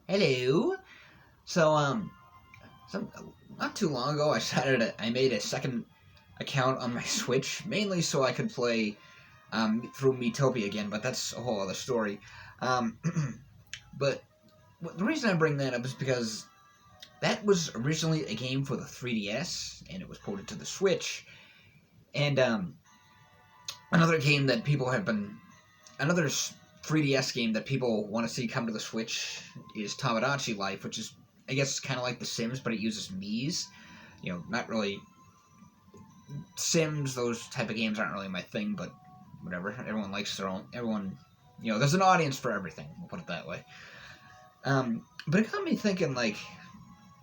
Hello. So, some not too long ago, I made a second account on my Switch, mainly so I could play through Metopia again. But that's a whole other story. Um, but the reason I bring that up is because that was originally a game for the 3DS, and it was ported to the Switch. And another game that people have been another 3DS game that people want to see come to the Switch is Tamagotchi Life, which is, I guess, kind of like The Sims, but it uses Mii's. You know, not really Sims. Those type of games aren't really my thing, but whatever. Everyone likes their own. There's an audience for everything. We'll put it that way. But it got me thinking, like,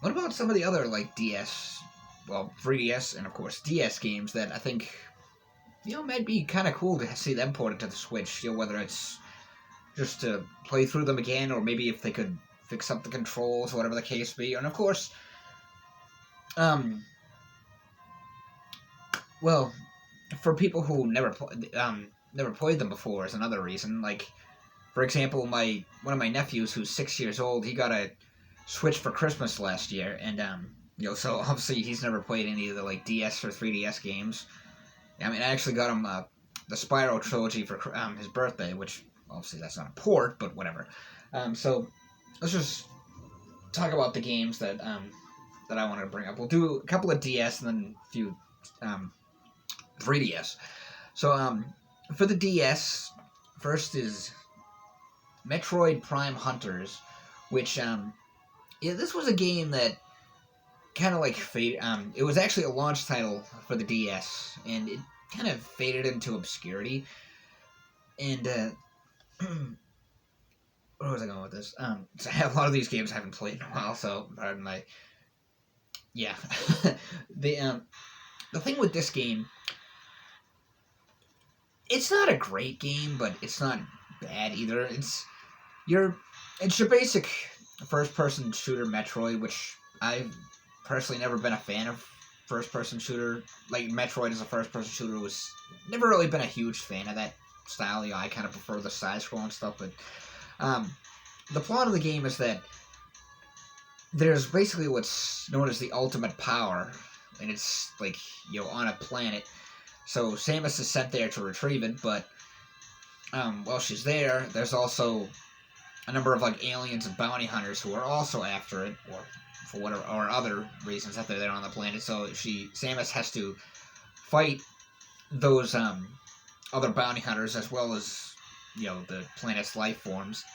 what about some of the other like 3DS, and of course DS games that I think might be kind of cool to see them ported to the Switch. Whether it's just to play through them again, or maybe if they could fix up the controls, or whatever the case be. And of course, well, for people who never played them before is another reason. Like, for example, one of my nephews, who's 6 years old, he got a Switch for Christmas last year, and so obviously he's never played any of the like DS or 3DS games. I mean, I actually got him the Spyro trilogy for his birthday, which obviously that's not a port, but whatever. So let's just talk about the games that I wanted to bring up. We'll do a couple of DS and then a few 3DS. So for the DS, first is Metroid Prime Hunters, which this was a game that kind of like faded. It was actually a launch title for the DS, and it kind of faded into obscurity. And where was I going with this? So a lot of these games I haven't played in a while, so pardon my. Yeah, the thing with this game, it's not a great game, but it's not bad either. It's your basic first-person shooter Metroid, which I've personally never been a fan of. First-person shooter, like Metroid as a first-person shooter, was never really been a huge fan of that style. I kind of prefer the side-scrolling stuff, but the plot of the game is that there's basically what's known as the ultimate power, and it's like on a planet. So Samus is sent there to retrieve it, but while she's there, there's also a number of like aliens and bounty hunters who are also after it, or for whatever or other reasons that they're there on the planet. So Samus has to fight those other bounty hunters as well as the planet's life forms.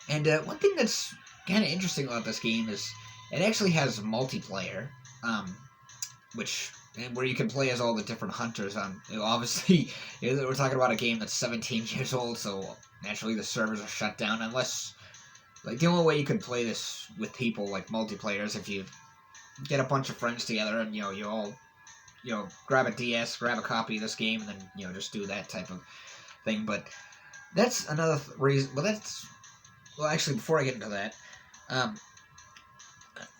And one thing that's kind of interesting about this game is it actually has multiplayer, where you can play as all the different hunters. Obviously, we're talking about a game that's 17 years old, so naturally the servers are shut down unless. Like, the only way you can play this with people, like, multiplayer, is if you get a bunch of friends together and, you all, grab a DS, grab a copy of this game, and then, just do that type of thing. But that's another reason. Well, actually, before I get into that,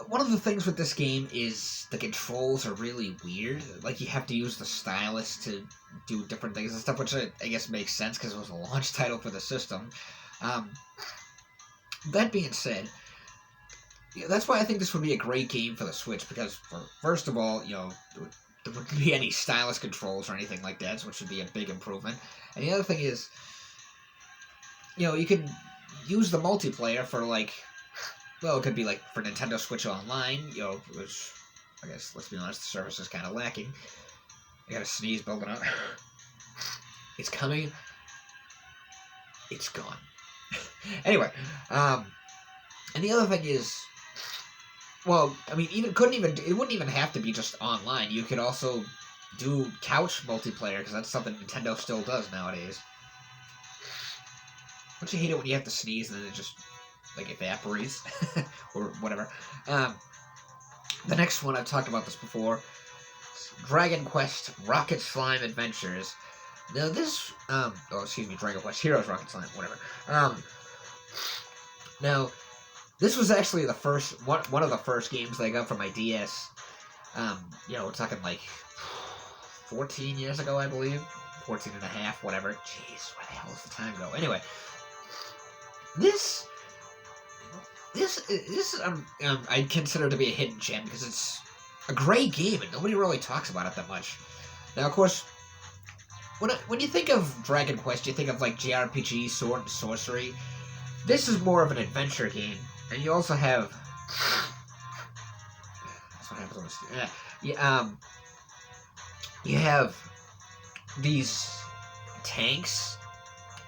one of the things with this game is the controls are really weird. Like, you have to use the stylus to do different things and stuff, which I guess makes sense because it was a launch title for the system. That being said, that's why I think this would be a great game for the Switch, because, first of all, there wouldn't be any stylus controls or anything like that, which would be a big improvement. And the other thing is, you could use the multiplayer for, like, well, it could be, like, for Nintendo Switch Online, which, I guess, let's be honest, the service is kind of lacking. I got a sneeze building up. It's coming. It's gone. Anyway, and the other thing is, well, I mean, it wouldn't even have to be just online. You could also do couch multiplayer, because that's something Nintendo still does nowadays. Don't you hate it when you have to sneeze and then it just, like, evaporates? Or whatever. The next one, I've talked about this before, Dragon Quest Rocket Slime Adventures. Now this, Dragon Quest Heroes Rocket Slime, whatever. Now, this was actually the first, one of the first games that I got for my DS. We're talking like 14 years ago, I believe. 14 and a half, whatever. Jeez, where the hell does the time go? Anyway, this this I'd consider to be a hidden gem because it's a great game and nobody really talks about it that much. Now, of course, when you think of Dragon Quest, you think of like JRPG, sword and sorcery. This is more of an adventure game, and you also have. That's what happens on this. You have these tanks.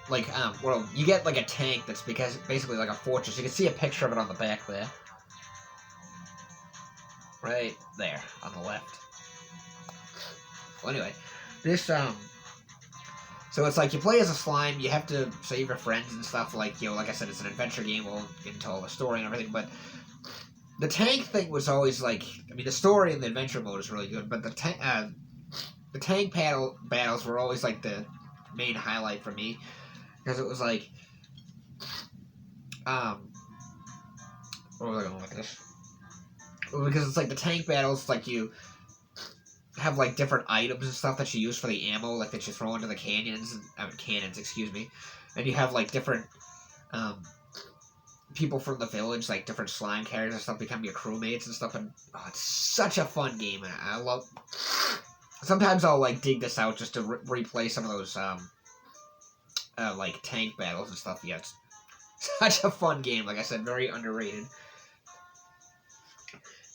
Like, well, you get like a tank that's basically like a fortress. You can see a picture of it on the back there. Right there, on the left. Well, anyway, this, so it's like you play as a slime, you have to save your friends and stuff, like, you know, like I said, it's an adventure game, we'll get into all the story and everything, but the tank thing was always, like, I mean, the story and the adventure mode is really good, but the tank battles were always, like, the main highlight for me, because it was, like, what was I going with this? Because it's, like, the tank battles, like, you have like different items and stuff that you use for the ammo, like that you throw into the cannons, excuse me, and you have like different people from the village, like different slime characters and stuff, become your crewmates and stuff, and it's such a fun game, and I love. Sometimes I'll like dig this out just to replay some of those like tank battles and stuff. Yeah, it's such a fun game. Like I said, very underrated.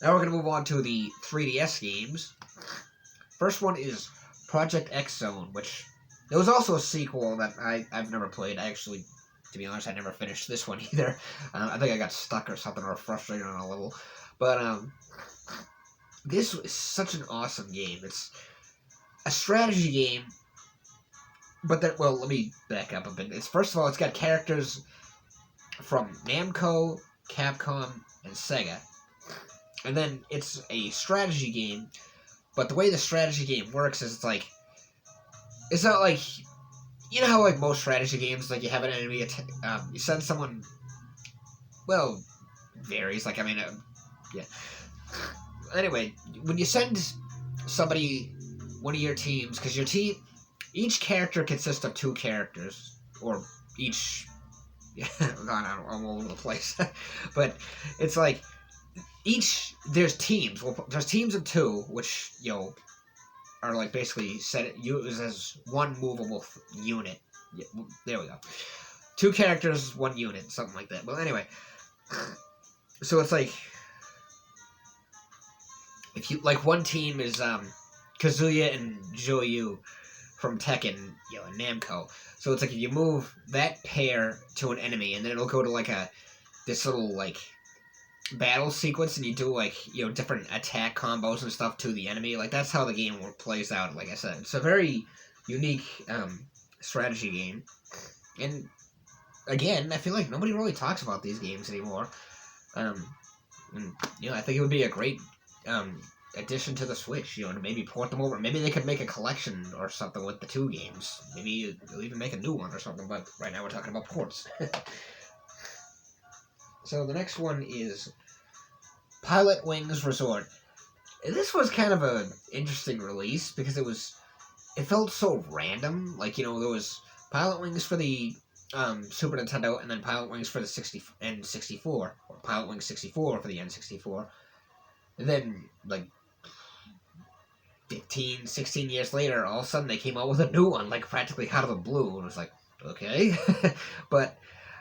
Now we're gonna move on to the 3DS games. First one is Project X Zone, which there was also a sequel that I've never played. I actually, to be honest, I never finished this one either. I think I got stuck or something, or frustrated on a level. But this is such an awesome game. It's a strategy game, but then, well, let me back up a bit. First of all, it's got characters from Namco, Capcom, and Sega. And then it's a strategy game. But the way the strategy game works is it's not like, you know how like most strategy games, like you have an enemy, you send someone, well, varies, like, I mean, yeah. Anyway, when you send somebody, one of your teams, because your team, each character consists of 2 characters, or each, I'm all over the place, but it's like, there's teams. Well, there's teams of 2, which, you know, are like basically used as one movable unit. Yeah, there we go. 2 characters, 1 unit, something like that. Well, anyway, so it's like, if you, like, one team is, Kazuya and Joyu from Tekken, you know, and Namco. So it's like, if you move that pair to an enemy, and then it'll go to, like, this little, like, battle sequence, and you do, like, you know, different attack combos and stuff to the enemy. Like, that's how the game plays out, like I said. It's a very unique strategy game. And, again, I feel like nobody really talks about these games anymore. And, you know, I think it would be a great addition to the Switch, you know, to maybe port them over. Maybe they could make a collection or something with the 2 games. Maybe they'll even make a new one or something, but right now we're talking about ports. So the next one is Pilot Wings Resort. This was kind of an interesting release because it felt so random. Like, you know, there was Pilot Wings for the Super Nintendo, and then Pilot Wings for the N64, or Pilot Wings 64 for the N64. And then, like, 15, 16 years later, all of a sudden they came out with a new one, like, practically out of the blue, and it was like, okay. But,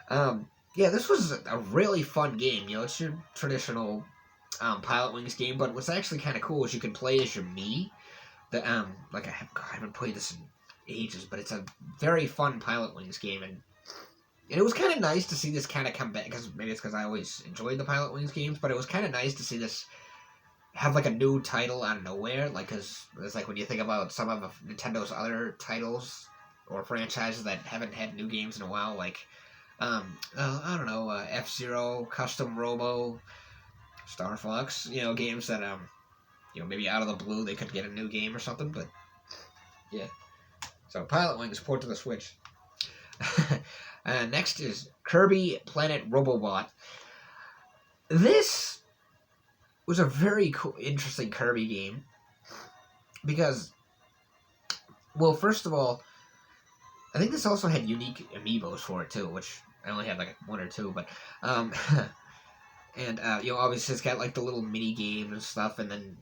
yeah, this was a really fun game. You know, it's your traditional Pilot Wings game, but what's actually kind of cool is you can play as your Mii. Like, I haven't played this in ages, but it's a very fun Pilot Wings game, and it was kind of nice to see this kind of come back, because maybe it's because I always enjoyed the Pilot Wings games, but it was kind of nice to see this have, like, a new title out of nowhere, like, because it's like when you think about some of Nintendo's other titles or franchises that haven't had new games in a while, like, I don't know, F-Zero, Custom Robo, Star Fox, you know, games that, you know, maybe out of the blue they could get a new game or something, but, yeah. So, Pilot Wings, port to the Switch. Next is Kirby Planet Robobot. This was a very cool, interesting Kirby game, because, well, first of all, I think this also had unique amiibos for it, too, which I only had, like, 1 or 2, but, And, obviously it's got, like, the little mini game and stuff, and then,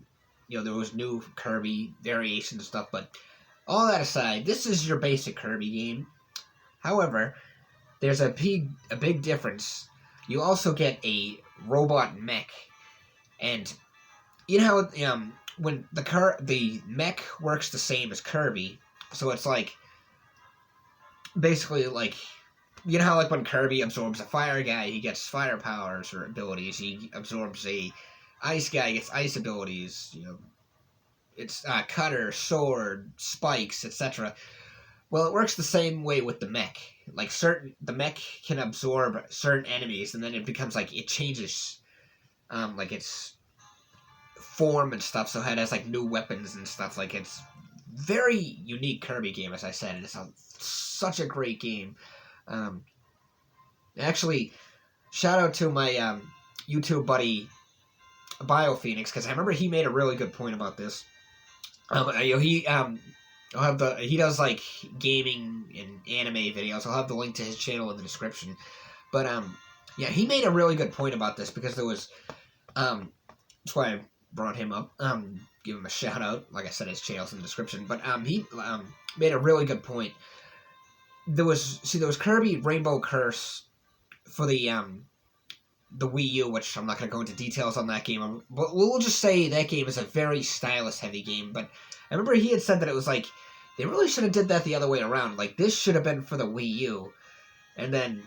there was new Kirby variations and stuff, but all that aside, this is your basic Kirby game. However, there's a big difference. You also get a robot mech, and you know how, when the mech works the same as Kirby, so it's like, basically, like, you know how, like, when Kirby absorbs a fire guy, he gets fire powers or abilities. He absorbs a ice guy, he gets ice abilities. It's cutter, sword, spikes, etc. Well, it works the same way with the mech. Like, the mech can absorb certain enemies, and then it becomes, like, it changes, like, its form and stuff, so it has, like, new weapons and stuff. Like, it's very unique Kirby game, as I said. It's such a great game. Actually, shout out to my YouTube buddy BioPhoenix, because I remember he made a really good point about this. He does, like, gaming and anime videos. I'll have the link to his channel in the description. But yeah, he made a really good point about this, because there was that's why I brought him up. Give him a shout out. Like I said, his channel's in the description. But he made a really good point. There was Kirby Rainbow Curse for the Wii U, which I'm not going to go into details on that game. But we'll just say that game is a very stylus-heavy game. But I remember he had said that it was like, they really should have did that the other way around. Like, this should have been for the Wii U, and then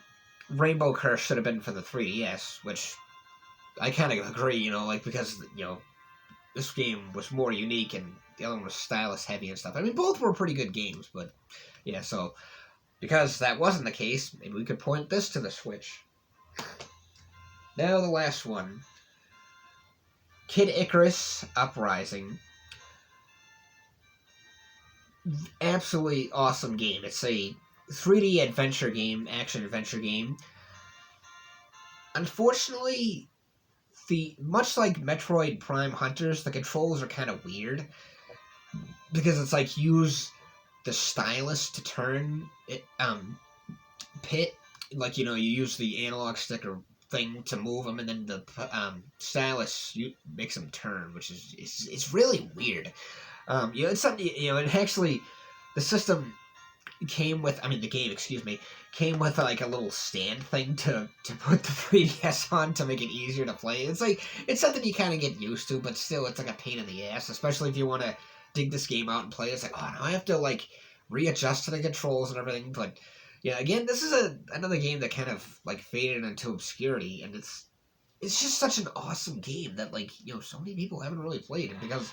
Rainbow Curse should have been for the 3DS, which I kind of agree, like, because, this game was more unique, and the other one was stylus-heavy and stuff. I mean, both were pretty good games, but, yeah, so, because that wasn't the case, maybe we could point this to the Switch. Now the last one. Kid Icarus Uprising. Absolutely awesome game. It's a 3D adventure game, action-adventure game. Unfortunately, much like Metroid Prime Hunters, the controls are kind of weird. Because it's like, use the stylus to turn it, pit. Like, you use the analog stick or thing to move them, and then the stylus makes them turn, which is it's really weird. It's something, and actually, the system came with, the game, came with, like, a little stand thing to put the 3DS on to make it easier to play. It's like, it's something you kind of get used to, but still, it's like a pain in the ass, especially if you want to dig this game out and play. It's like, oh, now I have to, like, readjust to the controls and everything, but, yeah, again, this is another game that kind of, like, faded into obscurity, and it's just such an awesome game that, like, so many people haven't really played, and because,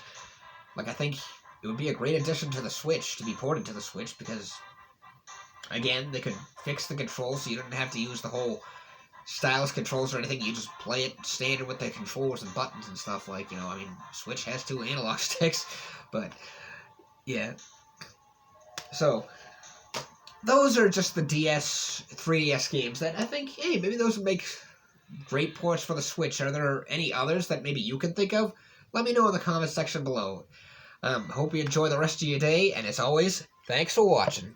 like, I think it would be a great addition to the Switch, to be ported to the Switch, because, again, they could fix the controls so you don't have to use the whole stylus controls or anything. You just play it standard with the controls and buttons and stuff, like, Switch has 2 analog sticks, but, yeah. So, those are just the 3DS games that I think, hey, maybe those would make great ports for the Switch. Are there any others that maybe you can think of? Let me know in the comments section below. Hope you enjoy the rest of your day, and as always, thanks for watching.